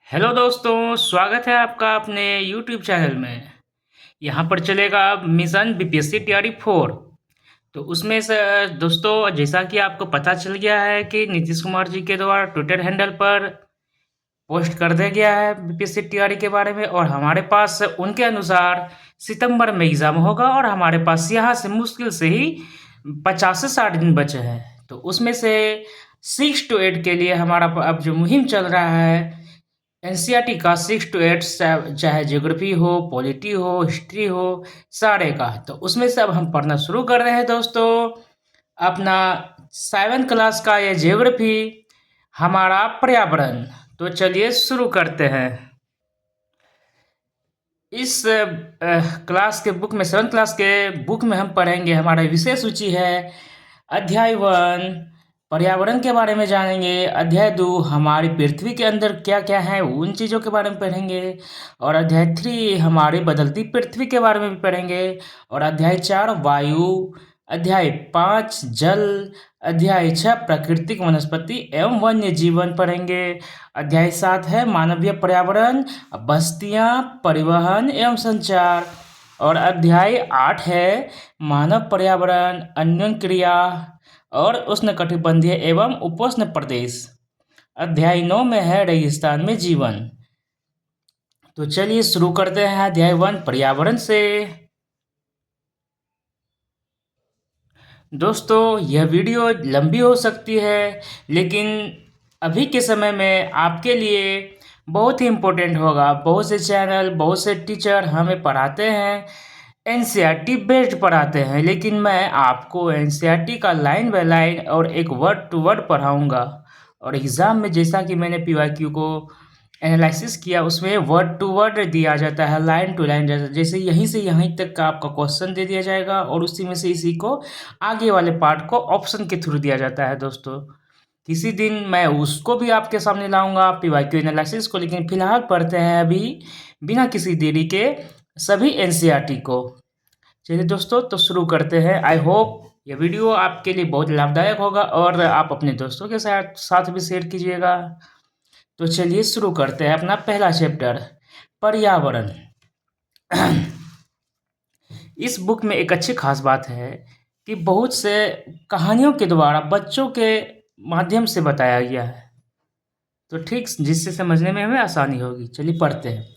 Hello दोस्तों, स्वागत है आपका अपने यूट्यूब चैनल में। यहाँ पर चलेगा मिशन बीपीएससी तैयारी 4। तो उसमें से दोस्तों, जैसा कि आपको पता चल गया है कि नीतीश कुमार जी के द्वारा ट्विटर हैंडल पर पोस्ट कर दिया गया है बीपीएससी तैयारी के बारे में, और हमारे पास उनके अनुसार सितंबर में एग्ज़ाम होगा और हमारे पास यहाँ से मुश्किल से ही 50 से 60 दिन बचे हैं। तो उसमें से 6 to 8 के लिए हमारा अब जो मुहिम चल रहा है एनसीईआरटी का 6 to 8, चाहे ज्योग्राफी हो, पॉलिटी हो, हिस्ट्री हो, सारे का। तो उसमें से अब हम पढ़ना शुरू कर रहे हैं दोस्तों अपना 7th क्लास का ये ज्योग्राफी, हमारा पर्यावरण। तो चलिए शुरू करते हैं। इस क्लास के बुक में 7th क्लास के बुक में हम पढ़ेंगे, हमारा विषय सूची है अध्याय 1 पर्यावरण के बारे में जानेंगे, अध्याय 2 हमारी पृथ्वी के अंदर क्या क्या है उन चीज़ों के बारे में पढ़ेंगे, और अध्याय 3 हमारी बदलती पृथ्वी के बारे में भी पढ़ेंगे, और अध्याय 4 वायु, अध्याय 5 जल, अध्याय 6 प्राकृतिक वनस्पति एवं वन्य जीवन पढ़ेंगे, अध्याय 7 है मानवीय पर्यावरण, बस्तियां, परिवहन एवं संचार, और अध्याय 8 है मानव पर्यावरण, अन्योन क्रिया और उष्णकटिबंधीय एवं उपोष्ण प्रदेश। अध्याय 9 में है रेगिस्तान में जीवन। तो चलिए शुरू करते हैं अध्याय 1 पर्यावरण से। दोस्तों, यह वीडियो लंबी हो सकती है, लेकिन अभी के समय में आपके लिए बहुत ही इम्पोर्टेंट होगा। बहुत से चैनल, बहुत से टीचर हमें पढ़ाते हैं, एनसीईआरटी बेस्ड पढ़ाते हैं, लेकिन मैं आपको एनसीईआरटी का लाइन बाय लाइन और एक वर्ड टू वर्ड पढ़ाऊँगा। और एग्ज़ाम में जैसा कि मैंने पीवाईक्यू को एनालिसिस किया, उसमें वर्ड टू वर्ड दिया जाता है, लाइन टू लाइन, जैसे यहीं से यहीं तक का आपका क्वेश्चन दे दिया जाएगा और उसी में से इसी को आगे वाले पार्ट को ऑप्शन के थ्रू दिया जाता है दोस्तों। किसी दिन मैं उसको भी आपके सामने लाऊंगा पीवाईक्यू एनालिसिस को, लेकिन फिलहाल पढ़ते हैं अभी बिना किसी देरी के सभी एनसीईआरटी को। चलिए दोस्तों, तो शुरू करते हैं। आई होप ये वीडियो आपके लिए बहुत लाभदायक होगा और आप अपने दोस्तों के साथ भी शेयर कीजिएगा। तो चलिए शुरू करते हैं अपना पहला चैप्टर पर्यावरण। इस बुक में एक अच्छी खास बात है कि बहुत से कहानियों के द्वारा बच्चों के माध्यम से बताया गया है, तो ठीक जिससे समझने में हमें आसानी होगी। चलिए पढ़ते हैं।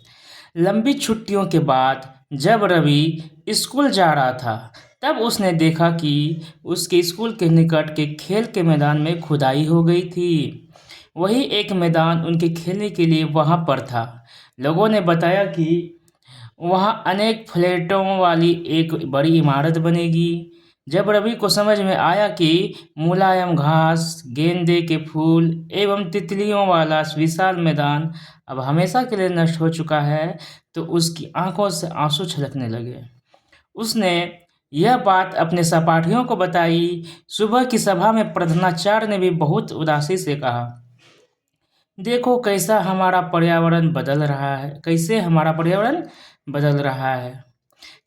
लंबी छुट्टियों के बाद जब रवि स्कूल जा रहा था, तब उसने देखा कि उसके स्कूल के निकट के खेल के मैदान में खुदाई हो गई थी। वही एक मैदान उनके खेलने के लिए वहां पर था। लोगों ने बताया कि वहां अनेक फ्लैटों वाली एक बड़ी इमारत बनेगी। जब रवि को समझ में आया कि मुलायम घास, गेंदे के फूल एवं तितलियों वाला विशाल मैदान अब हमेशा के लिए नष्ट हो चुका है, तो उसकी आंखों से आंसू छलकने लगे। उसने यह बात अपने सहपाठियों को बताई। सुबह की सभा में प्रधानाचार्य ने भी बहुत उदासी से कहा, देखो कैसा हमारा पर्यावरण बदल रहा है, कैसे हमारा पर्यावरण बदल रहा है।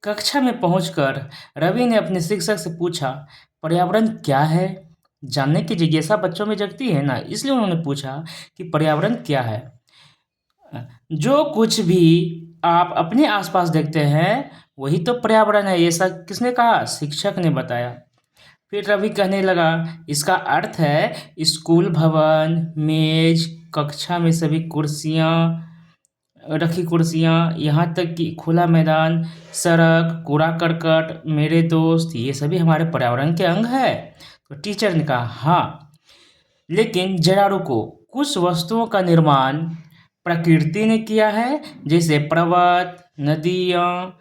कक्षा में पहुंचकर रवि ने अपने शिक्षक से पूछा, पर्यावरण क्या है? जानने की जिज्ञासा बच्चों में जगती है ना, इसलिए उन्होंने पूछा कि पर्यावरण क्या है। जो कुछ भी आप अपने आसपास देखते हैं वही तो पर्यावरण है, ऐसा किसने कहा? शिक्षक ने बताया। फिर रवि कहने लगा, इसका अर्थ है स्कूल भवन, मेज, कक्षा में सभी कुर्सियाँ, यहाँ तक कि खुला मैदान, सड़क, कूड़ा करकट, मेरे दोस्त, ये सभी हमारे पर्यावरण के अंग है। तो टीचर ने कहा, हाँ, लेकिन जरा रुको, कुछ वस्तुओं का निर्माण प्रकृति ने किया है, जैसे पर्वत, नदियाँ,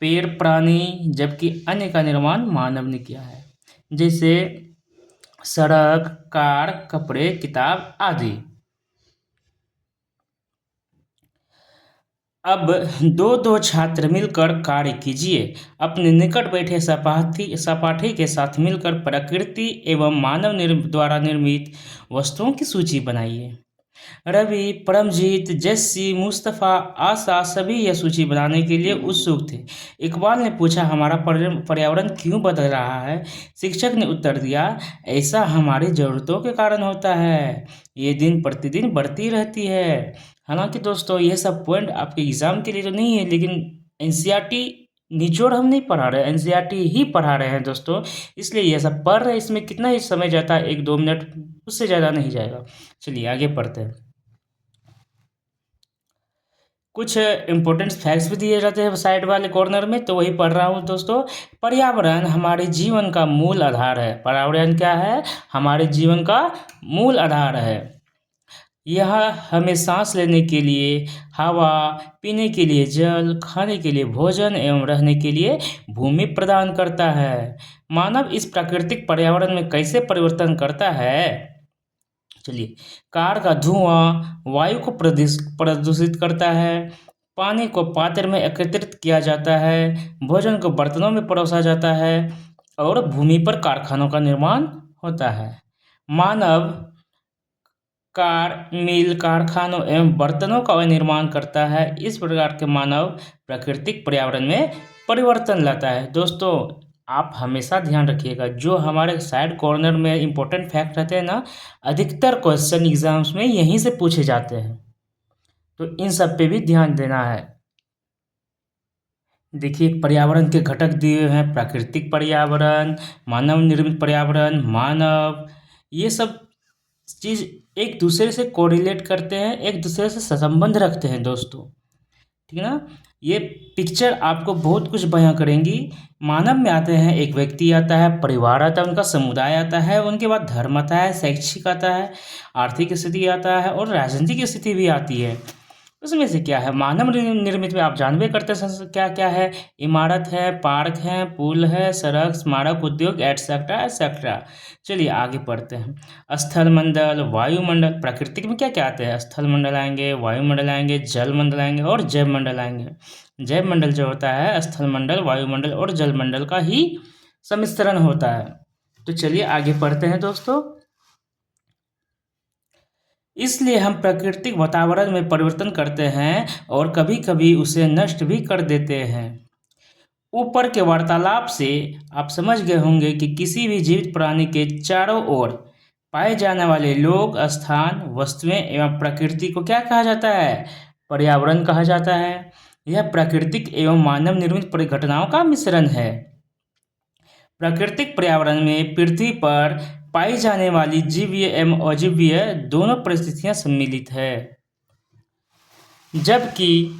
पेड़, प्राणी, जबकि अन्य का निर्माण मानव ने किया है, जैसे सड़क, कार, कपड़े, किताब आदि। अब दो दो छात्र मिलकर कार्य कीजिए। अपने निकट बैठे सहपाठी के साथ मिलकर प्रकृति एवं मानव द्वारा निर्मित वस्तुओं की सूची बनाइए। रवि, परमजीत, जस्सी, मुस्तफ़ा, आशा सभी यह सूची बनाने के लिए उत्सुक थे। इकबाल ने पूछा, हमारा पर्यावरण क्यों बदल रहा है? शिक्षक ने उत्तर दिया, ऐसा हमारी ज़रूरतों के कारण होता है। ये दिन प्रतिदिन बढ़ती रहती है। हालांकि दोस्तों ये सब पॉइंट आपके एग्जाम के लिए तो नहीं है, लेकिन एनसीईआरटी निचोड़ हम नहीं पढ़ा रहे, एनसीईआरटी ही पढ़ा रहे हैं दोस्तों, इसलिए ये सब पढ़ रहे हैं। इसमें कितना ही समय जाता है, 1-2 मिनट, उससे ज़्यादा नहीं जाएगा। चलिए आगे पढ़ते हैं। कुछ इंपॉर्टेंट फैक्ट्स भी दिए जाते हैं साइड वाले कॉर्नर में, तो वही पढ़ रहा हूँ दोस्तों। पर्यावरण हमारे जीवन का मूल आधार है। पर्यावरण क्या है? हमारे जीवन का मूल आधार है। यह हमें सांस लेने के लिए हवा, पीने के लिए जल, खाने के लिए भोजन एवं रहने के लिए भूमि प्रदान करता है। मानव इस प्राकृतिक पर्यावरण में कैसे परिवर्तन करता है? चलिए, कार का धुआं वायु को प्रदूषित करता है, पानी को पात्र में एकत्रित किया जाता है, भोजन को बर्तनों में परोसा जाता है और भूमि पर कारखानों का निर्माण होता है। मानव कार, मिल, कारखानों एवं बर्तनों का निर्माण करता है। इस प्रकार के मानव प्राकृतिक पर्यावरण में परिवर्तन लाता है। दोस्तों, आप हमेशा ध्यान रखिएगा, जो हमारे साइड कॉर्नर में इंपॉर्टेंट फैक्ट रहते हैं ना, अधिकतर क्वेश्चन एग्जाम्स में यहीं से पूछे जाते हैं, तो इन सब पे भी ध्यान देना है। देखिए, पर्यावरण के घटक दिए हैं: प्राकृतिक पर्यावरण, मानव निर्मित पर्यावरण, मानव। ये सब चीज़ एक दूसरे से कोरिलेट करते हैं, एक दूसरे से संबंध रखते हैं दोस्तों, ठीक है ना। ये पिक्चर आपको बहुत कुछ बयां करेंगी। मानव में आते हैं, एक व्यक्ति आता है, परिवार आता है, उनका समुदाय आता है, उनके बाद धर्म आता है, शैक्षिक आता है, आर्थिक स्थिति आता है और राजनीतिक स्थिति भी आती है। उसमें से क्या है? मानव निर्मित में आप जानबे करते हैं क्या क्या है। इमारत है, पार्क है, पुल है, सड़क, स्मारक, उद्योग, एटसेट्रा एटसेट्रा। चलिए आगे पढ़ते हैं। स्थल मंडल, वायुमंडल। प्राकृतिक में क्या क्या आते हैं? स्थल मंडल आएंगे, वायुमंडल आएंगे, जल मंडल आएंगे और जैव मंडल आएंगे। जैव मंडल जो होता है स्थल मंडल, वायुमंडल और जल मंडल का ही सम्मिश्रण होता है। तो चलिए आगे पढ़ते हैं दोस्तों। इसलिए हम प्राकृतिक वातावरण में परिवर्तन करते हैं और कभी कभी उसे नष्ट भी कर देते हैं। ऊपर के वार्तालाप से आप समझ गए होंगे कि किसी भी जीवित प्राणी के चारों ओर पाए जाने वाले लोग, स्थान, वस्तुएं एवं प्रकृति को क्या कहा जाता है? पर्यावरण कहा जाता है। यह प्राकृतिक एवं मानव निर्मित परिघटनाओं का मिश्रण है। प्राकृतिक पर्यावरण में पृथ्वी पर पाई जाने वाली जीवीय एवं अजीवीय दोनों परिस्थितियां सम्मिलित है। जबकि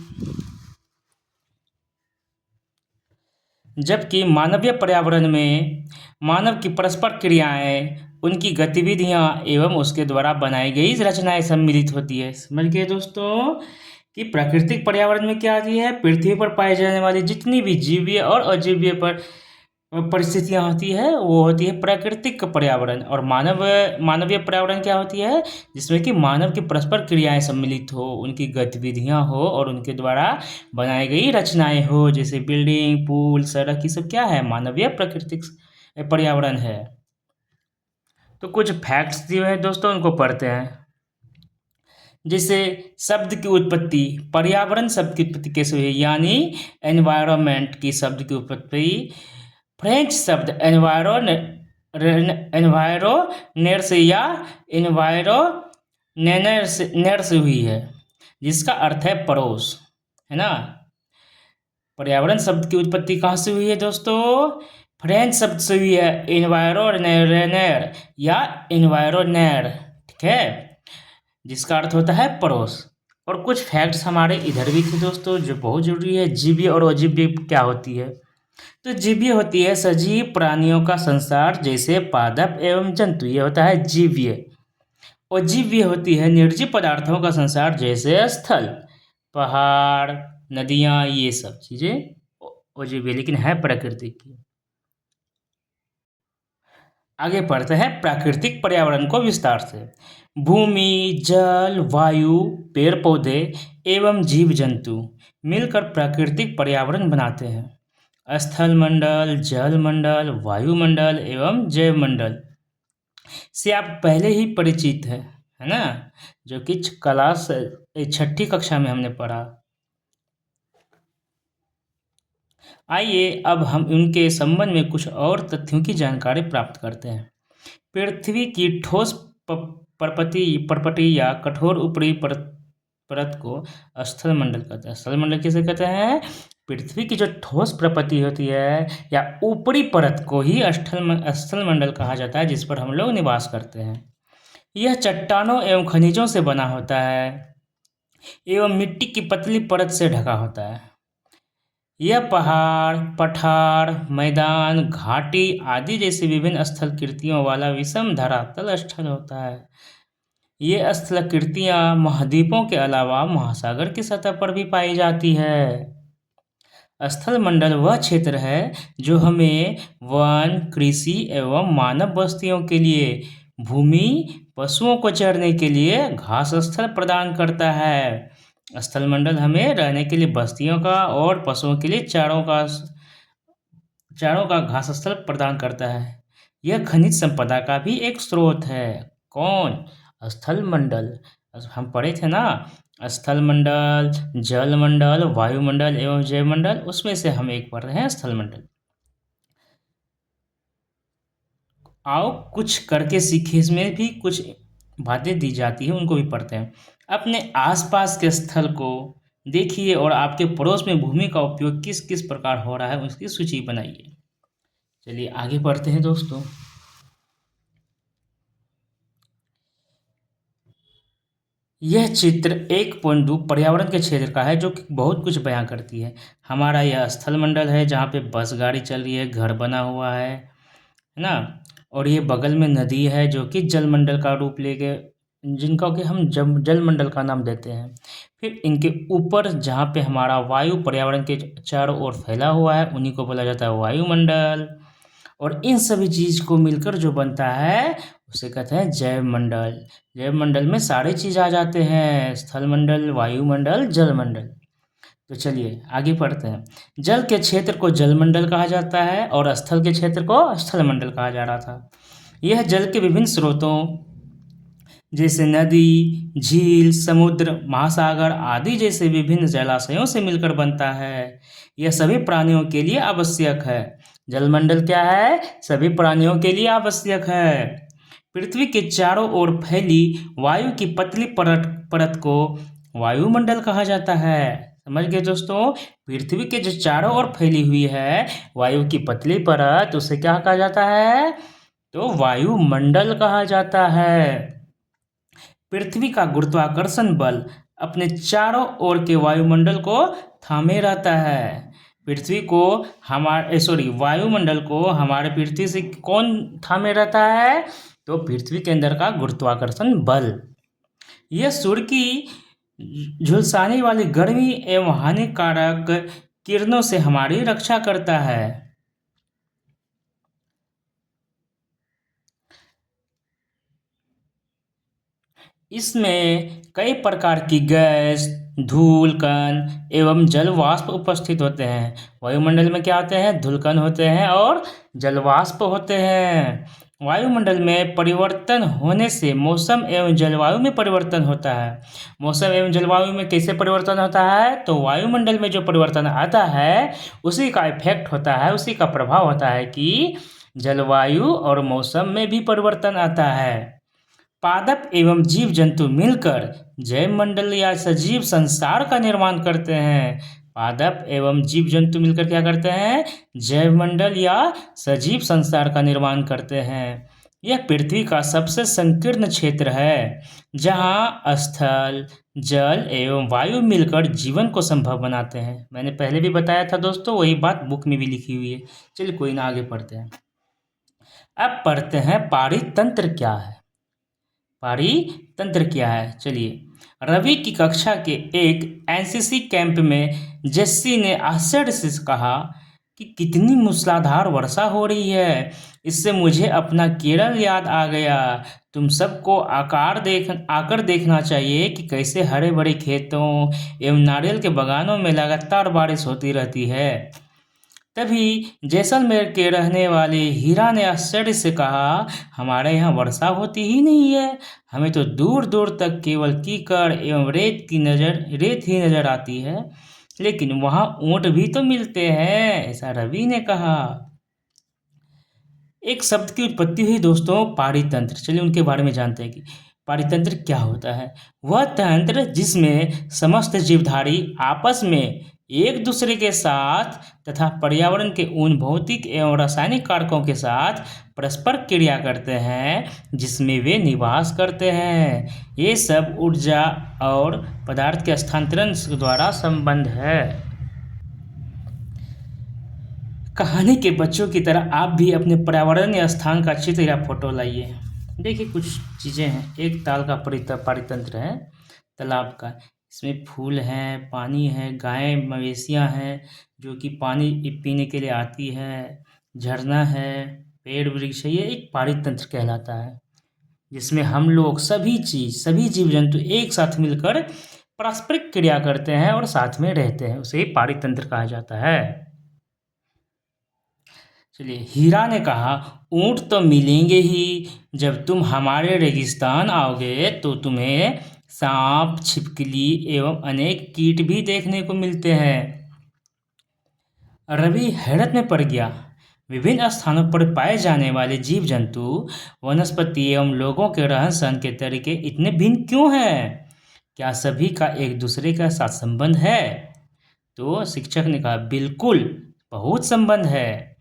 मानवीय पर्यावरण में मानव की परस्पर क्रियाएं, उनकी गतिविधियां एवं उसके द्वारा बनाई गई रचनाएं सम्मिलित होती है। समझ गए दोस्तों कि प्राकृतिक पर्यावरण में क्या आती है? पृथ्वी पर पाए जाने वाली जितनी भी जीवीय और अजीवीय परिस्थितियां होती है, वो होती है प्राकृतिक पर्यावरण। और मानवीय पर्यावरण क्या होती है? जिसमें कि मानव की परस्पर क्रियाएं सम्मिलित हो, उनकी गतिविधियां हो और उनके द्वारा बनाई गई रचनाएं हो, जैसे बिल्डिंग, पुल, सड़क, ये सब क्या है? मानवीय प्राकृतिक पर्यावरण है। तो कुछ फैक्ट्स दिए हैं दोस्तों, उनको पढ़ते हैं। जैसे शब्द की उत्पत्ति, पर्यावरण शब्द की उत्पत्ति कैसे हुई? यानी एनवायरमेंट की शब्द की उत्पत्ति फ्रेंच शब्द एनवायरोनेर से या एनवायरोनेर से हुई है, जिसका अर्थ है पड़ोस, है ना। पर्यावरण शब्द की उत्पत्ति कहाँ से हुई है दोस्तों? फ्रेंच शब्द से हुई है, एनवायरोनेर या एनवायरोनेर, ठीक है, जिसका अर्थ होता है पड़ोस। और कुछ फैक्ट्स हमारे इधर भी थे दोस्तों, जो बहुत जरूरी है। जीवीय और अजीवीय क्या होती है? तो जीवीय होती है सजीव प्राणियों का संसार, जैसे पादप एवं जंतु, ये होता है जीवीय। अजीवीय होती है निर्जीव पदार्थों का संसार, जैसे स्थल, पहाड़, नदियाँ, ये सब चीजें अजीवीय, लेकिन है प्रकृति की। आगे पढ़ते हैं प्राकृतिक पर्यावरण को विस्तार से। भूमि, जल, वायु, पेड़ पौधे एवं जीव जंतु मिलकर प्राकृतिक पर्यावरण बनाते हैं। स्थल मंडल, जल मंडल, वायुमंडल एवं जैव मंडल से आप पहले ही परिचित है ना, जो कि क्लास 6ठी कक्षा में हमने पढ़ा। आइए अब हम उनके संबंध में कुछ और तथ्यों की जानकारी प्राप्त करते हैं। पृथ्वी की ठोस परपटी या कठोर ऊपरी परत परत को स्थल मंडल कहते हैं। स्थल मंडल किसे कहते हैं? पृथ्वी की जो ठोस प्रकृति होती है या ऊपरी परत को ही स्थल मंडल कहा जाता है, जिस पर हम लोग निवास करते हैं। यह चट्टानों एवं खनिजों से बना होता है एवं मिट्टी की पतली परत से ढका होता है। यह पहाड़, पठार, मैदान, घाटी आदि जैसी विभिन्न स्थलाकृतियों वाला विषम धरातल स्थल होता है। ये स्थलाकृतियां महाद्वीपों के अलावा महासागर की सतह पर भी पाई जाती है। स्थल मंडल वह क्षेत्र है जो हमें वन, कृषि एवं मानव बस्तियों के लिए भूमि, पशुओं को चरने के लिए घास स्थल प्रदान करता है। स्थल मंडल हमें रहने के लिए बस्तियों का और पशुओं के लिए चारों का घास स्थल प्रदान करता है। यह खनिज संपदा का भी एक स्रोत है। कौन? स्थल मंडल। हम पढ़े थे ना, स्थल मंडल, जल मंडल, वायुमंडल एवं जैव मंडल, उसमें से हम एक पढ़ रहे हैं स्थल मंडल। आओ कुछ करके सीखे, इसमें भी कुछ बातें दी जाती है, उनको भी पढ़ते हैं। अपने आसपास के स्थल को देखिए और आपके पड़ोस में भूमि का उपयोग किस किस प्रकार हो रहा है उसकी सूची बनाइए। चलिए आगे बढ़ते हैं दोस्तों। यह चित्र 1.2 पर्यावरण के क्षेत्र का है, जो कि बहुत कुछ बयां करती है। हमारा यह स्थल मंडल है जहाँ पे बस गाड़ी चल रही है, घर बना हुआ है ना। और ये बगल में नदी है जो कि जल मंडल का रूप लेके, जिनका कि हम जल मंडल का नाम देते हैं। फिर इनके ऊपर जहाँ पे हमारा वायु पर्यावरण के चारों ओर फैला हुआ है, उन्हीं को बोला जाता है वायुमंडल। और इन सभी चीज़ को मिलकर जो बनता है उसे कहते हैं जैव मंडल। जैव मंडल में सारे चीज़ आ जाते हैं, स्थल मंडल, वायुमंडल, जल मंडल। तो चलिए आगे पढ़ते हैं। जल के क्षेत्र को जल मंडल कहा जाता है और स्थल के क्षेत्र को स्थल मंडल कहा जा रहा था। यह जल के विभिन्न स्रोतों जैसे नदी, झील, समुद्र, महासागर आदि जैसे विभिन्न जलाशयों से मिलकर बनता है। यह सभी प्राणियों के लिए आवश्यक है। जलमंडल क्या है? सभी प्राणियों के लिए आवश्यक है। पृथ्वी के चारों ओर फैली वायु की पतली परत को वायुमंडल कहा जाता है। समझ गए दोस्तों? पृथ्वी के जो चारों ओर फैली हुई है वायु की पतली परत, उसे क्या कहा जाता है? तो वायुमंडल कहा जाता है। पृथ्वी का गुरुत्वाकर्षण बल अपने चारों ओर के वायुमंडल को थामे रहता है। वायुमंडल को हमारे पृथ्वी से कौन थामे रहता है? तो पृथ्वी के अंदर का गुरुत्वाकर्षण बल। यह सूर्य की झुलसाने वाली गर्मी एवं हानिकारक किरणों से हमारी रक्षा करता है। इसमें कई प्रकार की गैस, धूल कण एवं जल वाष्प उपस्थित होते हैं। वायुमंडल में क्या होते हैं? धूल कण होते हैं और जल वाष्प होते हैं। वायुमंडल में परिवर्तन होने से मौसम एवं जलवायु में परिवर्तन होता है। मौसम एवं जलवायु में कैसे परिवर्तन होता है? तो वायुमंडल में जो परिवर्तन आता है उसी का इफेक्ट होता है, उसी का प्रभाव होता है कि जलवायु और मौसम में भी परिवर्तन आता है। पादप एवं जीव जंतु मिलकर जैव मंडल या सजीव संसार का निर्माण करते हैं। पादप एवं जीव जंतु मिलकर क्या करते हैं? जैव मंडल या सजीव संसार का निर्माण करते हैं। यह पृथ्वी का सबसे संकीर्ण क्षेत्र है जहां स्थल, जल एवं वायु मिलकर जीवन को संभव बनाते हैं। मैंने पहले भी बताया था दोस्तों, वही बात बुक में भी लिखी हुई है। चलिए कोई ना, आगे पढ़ते हैं। अब पढ़ते हैं पारितंत्र क्या है। पारितंत्र क्या है? चलिए, रवि की कक्षा के एक एनसीसी कैंप में जेस्सी ने आश्चर्य से कहा कि कितनी मूसलाधार वर्षा हो रही है, इससे मुझे अपना केरल याद आ गया। तुम सबको आकर देखना चाहिए कि कैसे हरे भरे खेतों एवं नारियल के बागानों में लगातार बारिश होती रहती है। तभी जैसलमेर के रहने वाले हीरा ने आश्चर्य से कहा, हमारे यहाँ वर्षा होती ही नहीं है, हमें तो दूर दूर तक केवल कीचड़ एवं रेत ही नजर आती है, लेकिन वहाँ ऊंट भी तो मिलते हैं, ऐसा रवि ने कहा। एक शब्द की उत्पत्ति हुई दोस्तों, पारितंत्र। चलिए उनके बारे में जानते हैं कि पारितंत्र क्या होता है? वह तंत्र जिसमें समस्त जीवधारी आपस में एक दूसरे के साथ तथा पर्यावरण के उन भौतिक एवं रासायनिक कारकों के साथ परस्पर क्रिया करते हैं जिसमें वे निवास करते हैं। ये सब ऊर्जा और पदार्थ के स्थानांतरण द्वारा संबंध है। कहानी के बच्चों की तरह आप भी अपने पर्यावरण या स्थान का चित्र या फोटो लाइए। देखिए कुछ चीज़ें हैं। एक ताल का पारितंत्र है, तालाब का। इसमें फूल हैं, पानी है, गाय मवेशियाँ हैं जो कि पानी पीने के लिए आती है, झरना है, पेड़ वृक्ष है। ये एक पारितंत्र कहलाता है जिसमें हम लोग सभी जीव जंतु एक साथ मिलकर पारस्परिक क्रिया करते हैं और साथ में रहते हैं, उसे पारितंत्र कहा जाता है। चलिए, हीरा ने कहा, ऊंट तो मिलेंगे ही, जब तुम हमारे रेगिस्तान आओगे तो तुम्हें सांप, छिपकली एवं अनेक कीट भी देखने को मिलते हैं। रवि हैरत में पड़ गया। विभिन्न स्थानों पर पाए जाने वाले जीव जंतु, वनस्पति एवं लोगों के रहन सहन के तरीके इतने भिन्न क्यों हैं? क्या सभी का एक दूसरे के साथ संबंध है? तो शिक्षक ने कहा, बिल्कुल, बहुत संबंध है।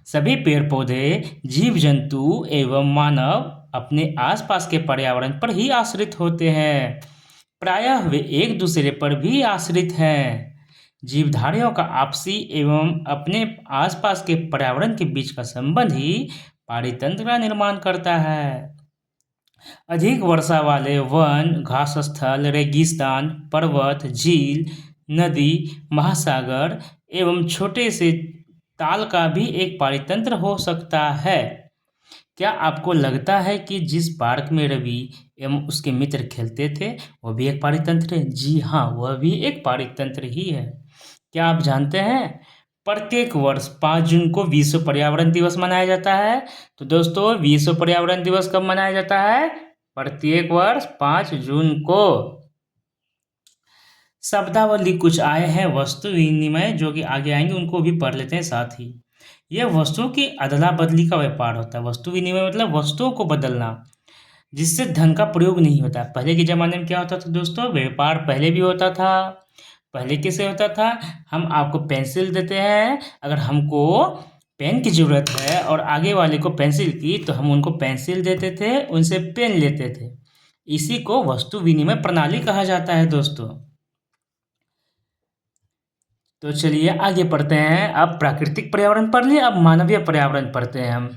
सभी पेड़ पौधे, जीव जंतु एवं मानव अपने आसपास के पर्यावरण पर ही आश्रित होते हैं। प्रायः वे एक दूसरे पर भी आश्रित हैं। जीवधारियों का आपसी एवं अपने आसपास के पर्यावरण के बीच का संबंध ही पारितंत्र का निर्माण करता है। अधिक वर्षा वाले वन, घास स्थल, रेगिस्तान, पर्वत, झील, नदी, महासागर एवं छोटे से ताल का भी एक पारितंत्र हो सकता है। क्या आपको लगता है कि जिस पार्क में रवि एवं उसके मित्र खेलते थे वह भी एक पारितंत्र है? जी हाँ, वह भी एक पारितंत्र ही है। क्या आप जानते हैं प्रत्येक वर्ष 5 जून को विश्व पर्यावरण दिवस मनाया जाता है? तो दोस्तों, विश्व पर्यावरण दिवस कब मनाया जाता है? प्रत्येक वर्ष 5 जून को। शब्दावली कुछ आए हैं वस्तु विनिमय, जो कि आगे आएंगे, उनको भी पढ़ लेते हैं साथ ही। यह वस्तुओं की अदला बदली का व्यापार होता है। वस्तु विनिमय मतलब वस्तुओं को बदलना जिससे धन का प्रयोग नहीं होता। पहले के ज़माने में क्या होता था दोस्तों? व्यापार पहले भी होता था। पहले कैसे होता था? हम आपको पेंसिल देते हैं, अगर हमको पेन की ज़रूरत है और आगे वाले को पेंसिल की, तो हम उनको पेंसिल देते थे, उनसे पेन लेते थे। इसी को वस्तु विनिमय प्रणाली कहा जाता है दोस्तों। तो चलिए आगे पढ़ते हैं। अब प्राकृतिक पर्यावरण पढ़ लिए, अब मानवीय पर्यावरण पढ़ते हैं हम।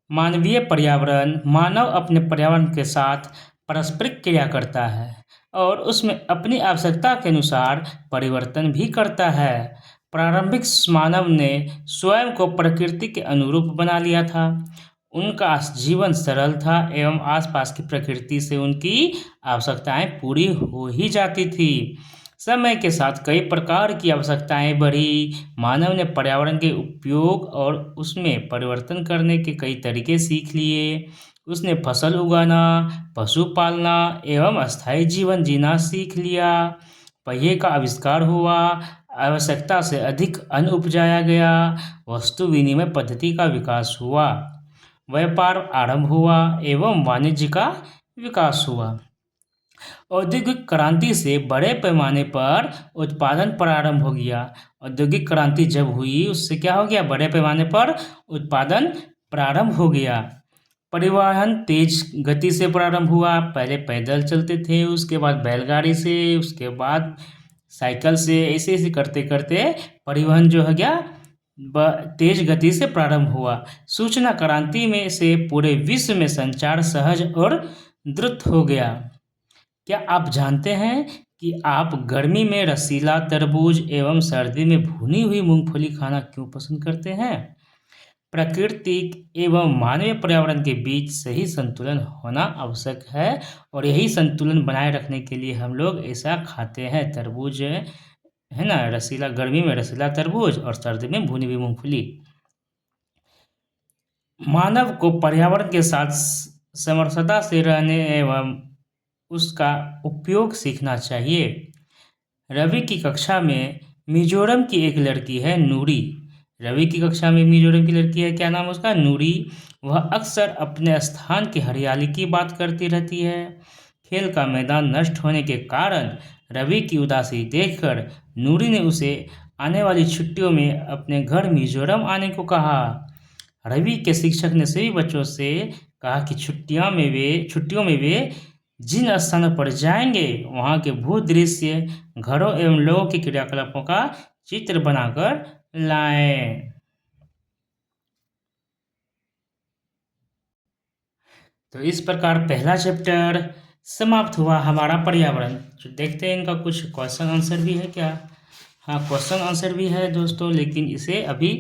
मानवीय पर्यावरण, मानव अपने पर्यावरण के साथ पारस्परिक क्रिया करता है और उसमें अपनी आवश्यकता के अनुसार परिवर्तन भी करता है। प्रारंभिक मानव ने स्वयं को प्रकृति के अनुरूप बना लिया था। उनका जीवन सरल था एवं आसपास की प्रकृति से उनकी आवश्यकताएं पूरी हो ही जाती थी। समय के साथ कई प्रकार की आवश्यकताएं बढ़ी। मानव ने पर्यावरण के उपयोग और उसमें परिवर्तन करने के कई तरीके सीख लिए। उसने फसल उगाना, पशु पालना एवं अस्थायी जीवन जीना सीख लिया। पहिए का आविष्कार हुआ, आवश्यकता से अधिक अन्न उपजाया गया। वस्तु विनिमय पद्धति का विकास हुआ, व्यापार आरंभ हुआ एवं वाणिज्य का विकास हुआ। औद्योगिक क्रांति से बड़े पैमाने पर उत्पादन प्रारंभ हो गया। औद्योगिक क्रांति जब हुई, उससे क्या हो गया? बड़े पैमाने पर उत्पादन प्रारंभ हो गया। परिवहन तेज गति से प्रारंभ हुआ। पहले पैदल चलते थे, उसके बाद बैलगाड़ी से, उसके बाद साइकिल से, ऐसे ऐसे करते करते परिवहन जो हो गया तेज गति से प्रारंभ हुआ। सूचना क्रांति में से पूरे विश्व में संचार सहज और द्रुत हो गया। क्या आप जानते हैं कि आप गर्मी में रसीला तरबूज एवं सर्दी में भुनी हुई मूंगफली खाना क्यों पसंद करते हैं? प्राकृतिक एवं मानवीय पर्यावरण के बीच सही संतुलन होना आवश्यक है और यही संतुलन बनाए रखने के लिए हम लोग ऐसा खाते हैं। तरबूज है ना, रसीला, गर्मी में रसीला तरबूज और सर्दी में भुनी हुई मूंगफली। मानव को पर्यावरण के साथ समरसता से रहने एवं उसका उपयोग सीखना चाहिए। रवि की कक्षा में मिजोरम की एक लड़की है, नूरी। रवि की कक्षा में मिजोरम की लड़की है, क्या नाम उसका? नूरी। वह अक्सर अपने स्थान की हरियाली की बात करती रहती है। खेल का मैदान नष्ट होने के कारण रवि की उदासी देखकर नूरी ने उसे आने वाली छुट्टियों में अपने घर मिजोरम आने को कहा। रवि के शिक्षक ने सभी बच्चों से कहा कि छुट्टियों में वे जिन स्थानों पर जाएंगे वहाँ के भू दृश्य, घरों एवं लोगों के क्रियाकलापों का चित्र बनाकर लाएं। तो इस प्रकार पहला चैप्टर समाप्त हुआ, हमारा पर्यावरण। तो देखते हैं इनका कुछ क्वेश्चन आंसर भी है क्या। हाँ, क्वेश्चन आंसर भी है दोस्तों, लेकिन इसे अभी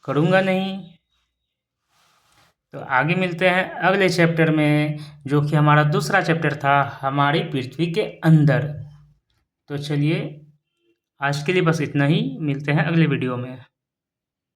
करूँगा नहीं। तो आगे मिलते हैं अगले चैप्टर में, जो कि हमारा दूसरा चैप्टर था, हमारी पृथ्वी के अंदर। तो चलिए आज के लिए बस इतना ही, मिलते हैं अगले वीडियो में।